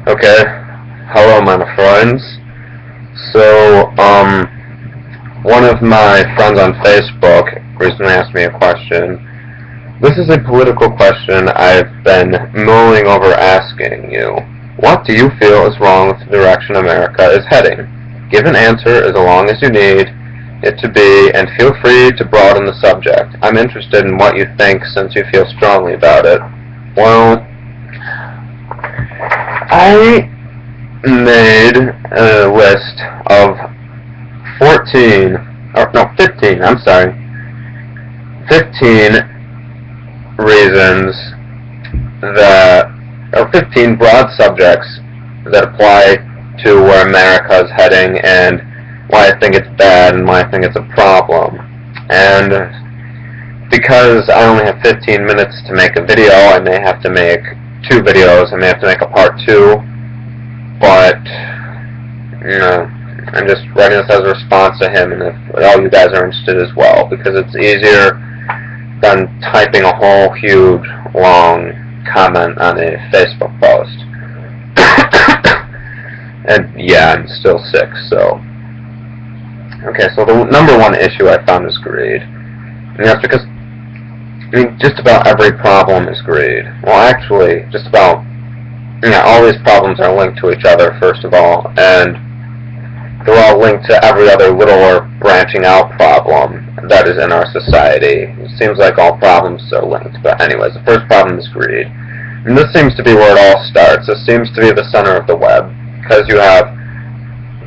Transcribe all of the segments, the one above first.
Okay. Hello, my friends. So, one of my friends on Facebook recently asked me a question. This is a political question I've been mulling over asking you. What do you feel is wrong with the direction America is heading? Give an answer as long as you need it to be, and feel free to broaden the subject. I'm interested in what you think since you feel strongly about it. Well, I made a list of 15 reasons or 15 broad subjects that apply to where America is heading and why I think it's bad and why I think it's a problem. And because I only have 15 minutes to make a video, I may have to make 2 videos. I may have to make a part 2, but I'm just writing this as a response to him, and if all you guys are interested as well, because it's easier than typing a whole huge long comment on a Facebook post. And yeah, I'm still sick, so. Okay, so the number one issue I found is greed. And that's because, just about every problem is greed. Well, actually, just about, all these problems are linked to each other, first of all, and they're all linked to every other little or branching out problem that is in our society. It seems like all problems are linked, but anyways, the first problem is greed. And this seems to be where it all starts. This seems to be the center of the web, because you have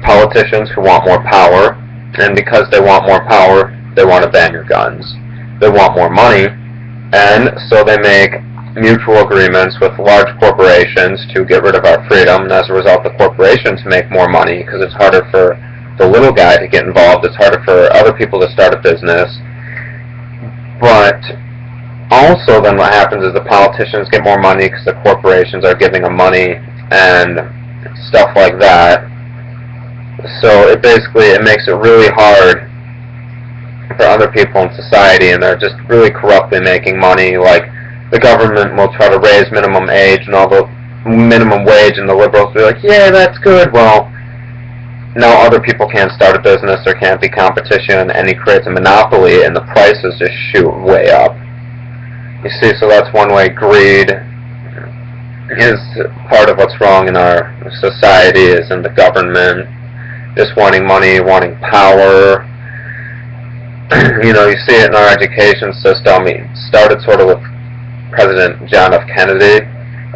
politicians who want more power, and because they want more power, they want to ban your guns. They want more money, and so they make mutual agreements with large corporations to get rid of our freedom, and as a result the corporations make more money because it's harder for the little guy to get involved, it's harder for other people to start a business. But also then what happens is the politicians get more money because the corporations are giving them money and stuff like that. So it makes it really hard for other people in society, and they're just really corruptly making money. Like, the government will try to raise minimum age and all the minimum wage, and the liberals will be like, yeah, that's good. Well, now other people can't start a business, there can't be competition, and he creates a monopoly, and the prices just shoot way up. You see, so that's one way greed is part of what's wrong in our society, is in the government, just wanting money, wanting power. You see it in our education system. It started sort of with President John F. Kennedy,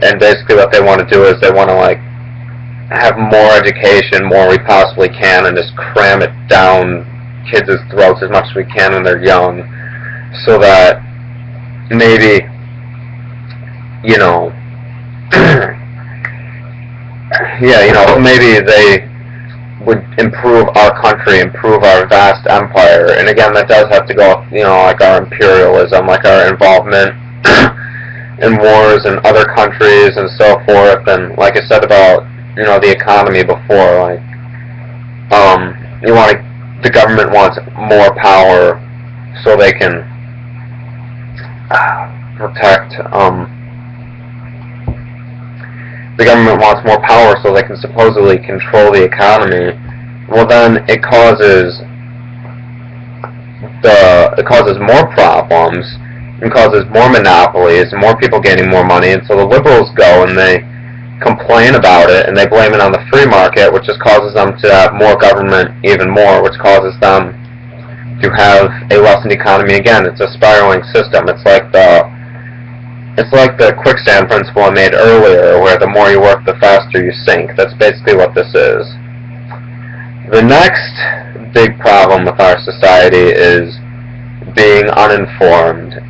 and basically what they want to do is they want to have more education, more we possibly can, and just cram it down kids' throats as much as we can when they're young, so that maybe, maybe they would improve our country, improve our vast empire. And again, that does have to go with, like our imperialism, like our involvement in wars in other countries and so forth. And like I said about, the economy before, the government wants more power so they can protect, the government wants more power so they can supposedly control the economy. Well, then it causes more problems, and causes more monopolies, and more people getting more money, and so the liberals go and they complain about it, and they blame it on the free market, which just causes them to have more government even more, which causes them to have a lessened economy again. It's a spiraling system. It's like the quicksand principle I made earlier, where the more you work, the faster you sink. That's basically what this is. The next big problem with our society is being uninformed.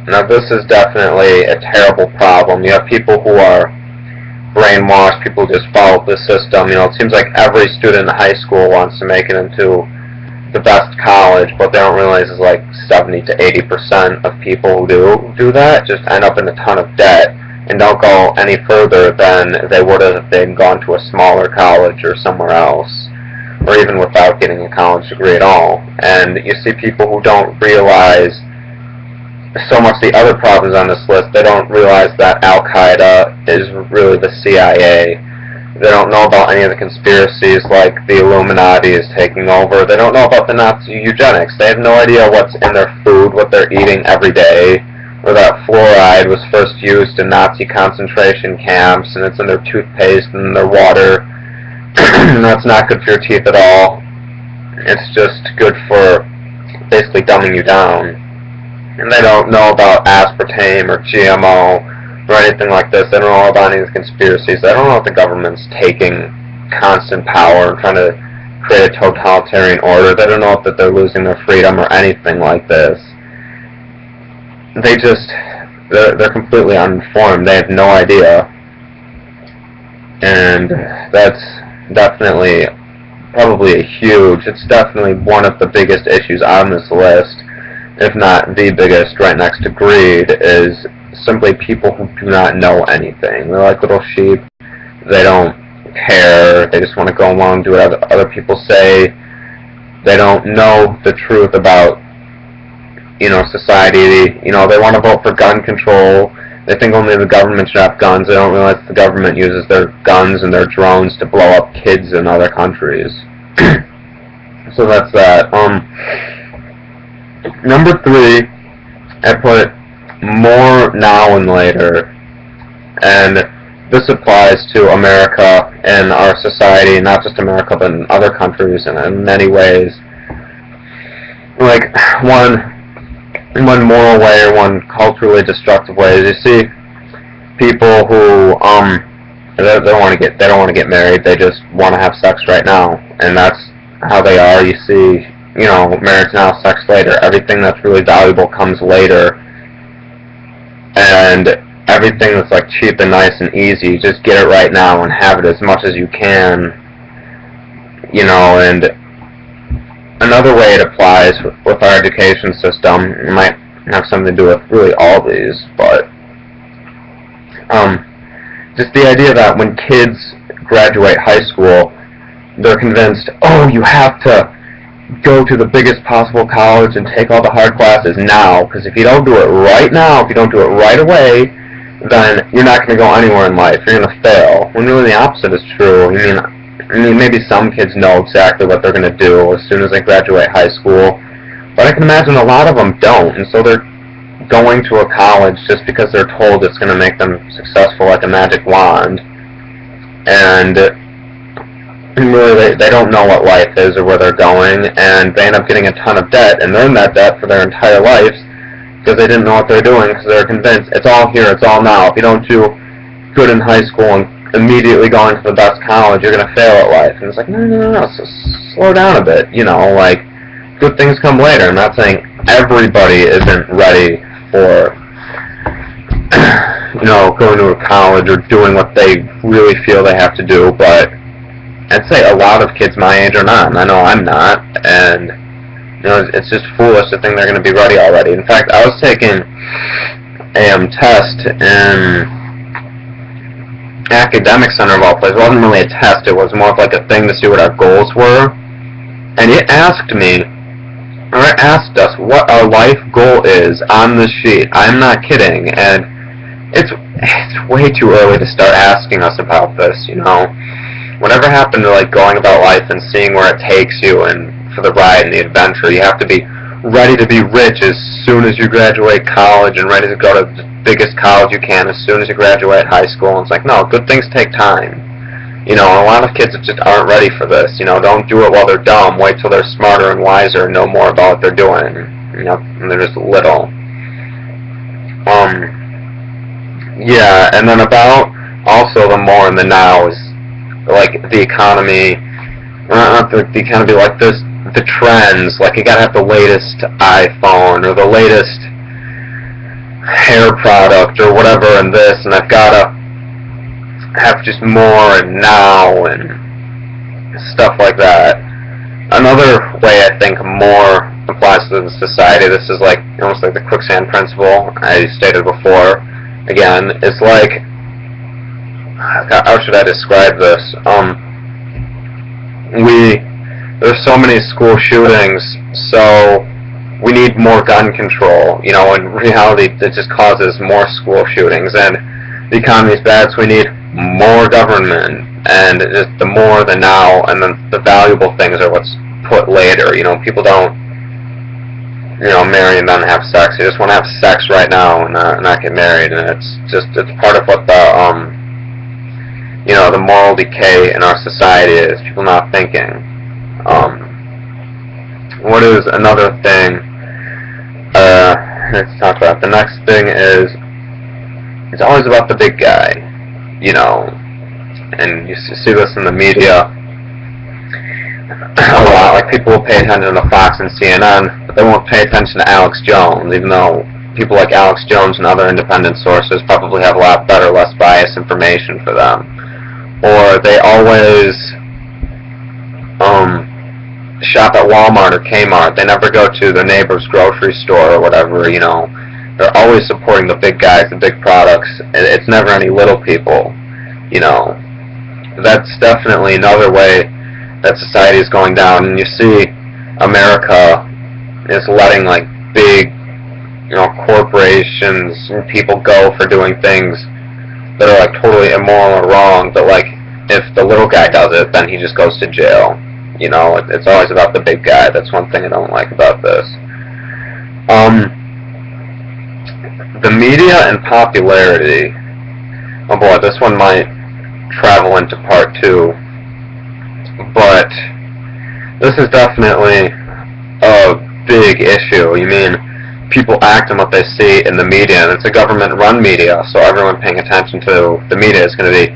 Now, this is definitely a terrible problem. You have people who are brainwashed, people who just follow the system. It seems like every student in high school wants to make it into the best college, but they don't realize is 70 to 80% of people who do that just end up in a ton of debt and don't go any further than they would have if they'd gone to a smaller college or somewhere else, or even without getting a college degree at all. And you see people who don't realize so much the other problems on this list. They don't realize that Al-Qaeda is really the CIA. They don't know about any of the conspiracies like the Illuminati is taking over. They don't know about the Nazi eugenics. They have no idea what's in their food, what they're eating every day, or that fluoride was first used in Nazi concentration camps, and it's in their toothpaste and their water. And that's not good for your teeth at all. It's just good for basically dumbing you down. And they don't know about aspartame or GMO or anything like this. They don't know about any of the conspiracies. They don't know if the government's taking constant power and trying to create a totalitarian order. They don't know that they're losing their freedom or anything like this. They're completely uninformed. They have no idea. And that's definitely it's definitely one of the biggest issues on this list, if not the biggest, right next to greed, is simply people who do not know anything. They're like little sheep. They don't care. They just want to go along and do what other people say. They don't know the truth about, society. They want to vote for gun control. They think only the government should have guns. They don't realize the government uses their guns and their drones to blow up kids in other countries. So that's that. Number 3, I put more now and later, and this applies to America and our society, not just America, but in other countries, and in many ways. Like, one moral way or one culturally destructive way is you see people who they don't want to get married. They just want to have sex right now, and that's how they are. You see, marriage now, sex later. Everything that's really valuable comes later, and everything that's like cheap and nice and easy, just get it right now and have it as much as you can. And another way it applies with our education system, it might have something to do with really all these, but just the idea that when kids graduate high school, they're convinced, you have to go to the biggest possible college and take all the hard classes now, because if you don't do it right now, if you don't do it right away, then you're not going to go anywhere in life. You're going to fail. When really the opposite is true. I mean, maybe some kids know exactly what they're going to do as soon as they graduate high school, but I can imagine a lot of them don't, and so they're going to a college just because they're told it's going to make them successful like a magic wand, and really they don't know what life is or where they're going, and they end up getting a ton of debt, and they're in that debt for their entire lives because they didn't know what they're doing, because they're convinced it's all here, it's all now. If you don't do good in high school and immediately go into the best college, you're going to fail at life. And it's like, no, so slow down a bit, like, good things come later. I'm not saying everybody isn't ready for, going to a college or doing what they really feel they have to do, but I'd say a lot of kids my age are not, and I know I'm not, and, it's just foolish to think they're going to be ready already. In fact, I was taking a test in academic center of all places. It wasn't really a test, it was more of like a thing to see what our goals were, and it asked us what our life goal is on this sheet. I'm not kidding, and it's way too early to start asking us about this, Whatever happened to, like, going about life and seeing where it takes you and for the ride and the adventure? You have to be ready to be rich as soon as you graduate college and ready to go to the biggest college you can as soon as you graduate high school. And it's like, no, good things take time. A lot of kids just aren't ready for this. Don't do it while they're dumb. Wait till they're smarter and wiser and know more about what they're doing. And they're just little. Yeah, and then about also the more and the now is like the economy. Not the economy, like this. The trends, like you gotta have the latest iPhone or the latest hair product or whatever and this, and I've gotta have just more and now and stuff like that. Another way I think more applies to the society, this is like almost like the quicksand principle I stated before, again, it's like, how should I describe this? There's so many school shootings, so we need more gun control. In reality, it just causes more school shootings, and the economy's bad, so we need more government. and just the more, the now, and then the valuable things are what's put later. You know, people don't, you know, marry and then have sex. They just want to have sex right now and not get married, and it's part of what the you know, the moral decay in our society is. People not thinking. What is another thing? Let's talk about. The next thing is, it's always about the big guy, you know, and you see this in the media a lot. Like, people will pay attention to Fox and CNN, but they won't pay attention to Alex Jones, even though people like Alex Jones and other independent sources probably have a lot better, less biased information for them. Or they always shop at Walmart or Kmart. They never go to their neighbor's grocery store or whatever, you know. They're always supporting the big guys, the big products. It's never any little people, you know. That's definitely another way that society is going down. And you see America is letting, like, big, you know, corporations and people go for doing things that are, like, totally immoral or wrong, but, like, if the little guy does it, then he just goes to jail. You know, it's always about the big guy. That's one thing I don't like about this. The media and popularity. Oh boy, this one might travel into part 2. But this is definitely a big issue. You mean, people act on what they see in the media, and it's a government-run media, so everyone paying attention to the media is going to be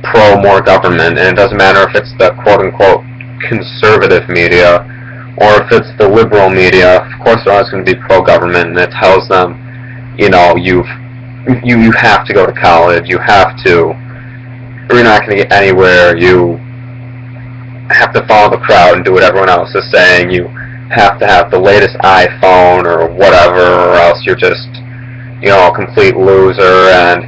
pro-more government, and it doesn't matter if it's the quote-unquote conservative media or if it's the liberal media. Of course they're always going to be pro-government, and it tells them, you know, you have to go to college, you have to, or you're not going to get anywhere, you have to follow the crowd and do what everyone else is saying, you have to have the latest iPhone or whatever, or else you're just, you know, a complete loser. And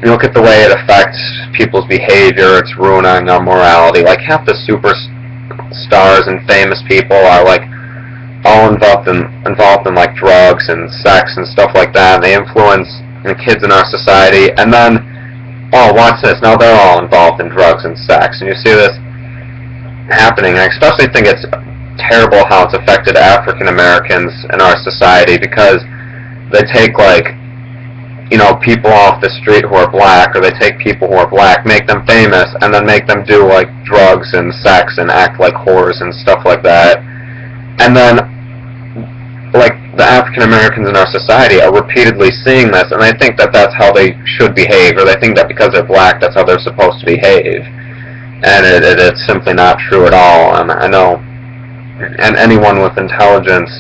you look at the way it affects people's behavior, it's ruining our morality. Like, half the superstars and famous people are, like, all involved in like drugs and sex and stuff like that, and they influence the kids in our society. And then, oh, watch this, now they're all involved in drugs and sex, and you see this happening. I especially think it's terrible how it's affected African Americans in our society, because they take, like, you know, people off the street who are black, or they take people who are black, make them famous, and then make them do, like, drugs and sex and act like whores and stuff like that. And then, like, the African Americans in our society are repeatedly seeing this, and they think that that's how they should behave, or they think that because they're black, that's how they're supposed to behave. And it's simply not true at all. And I know, and anyone with intelligence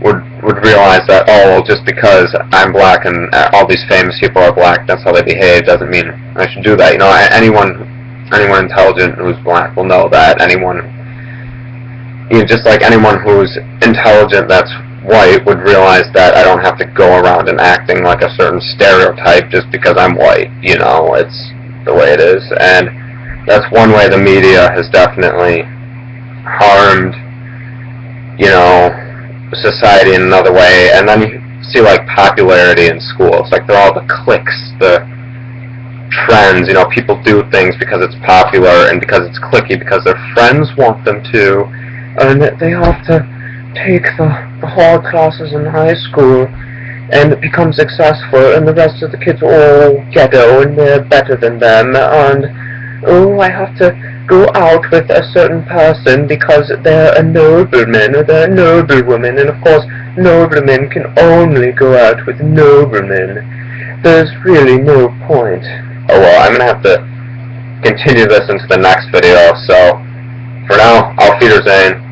would realize that, oh, well, just because I'm black and all these famous people are black, that's how they behave, doesn't mean I should do that. You know, anyone intelligent who's black will know that. Anyone, you know, just like anyone who's intelligent that's white would realize that I don't have to go around and acting like a certain stereotype just because I'm white. You know, it's the way it is. And that's one way the media has definitely harmed, you know, society in another way. And then you see, like, popularity in schools. Like, they're all the cliques, the trends. You know, people do things because it's popular and because it's cliquey, because their friends want them to, and they have to take the hard classes in high school and become successful, and the rest of the kids are all ghetto and they're better than them, and oh, I have to go out with a certain person because they're a nobleman or they're a noblewoman, and of course noblemen can only go out with noblemen. There's really no point. Oh well, I'm gonna have to continue this into the next video, so for now, auf Wiedersehen.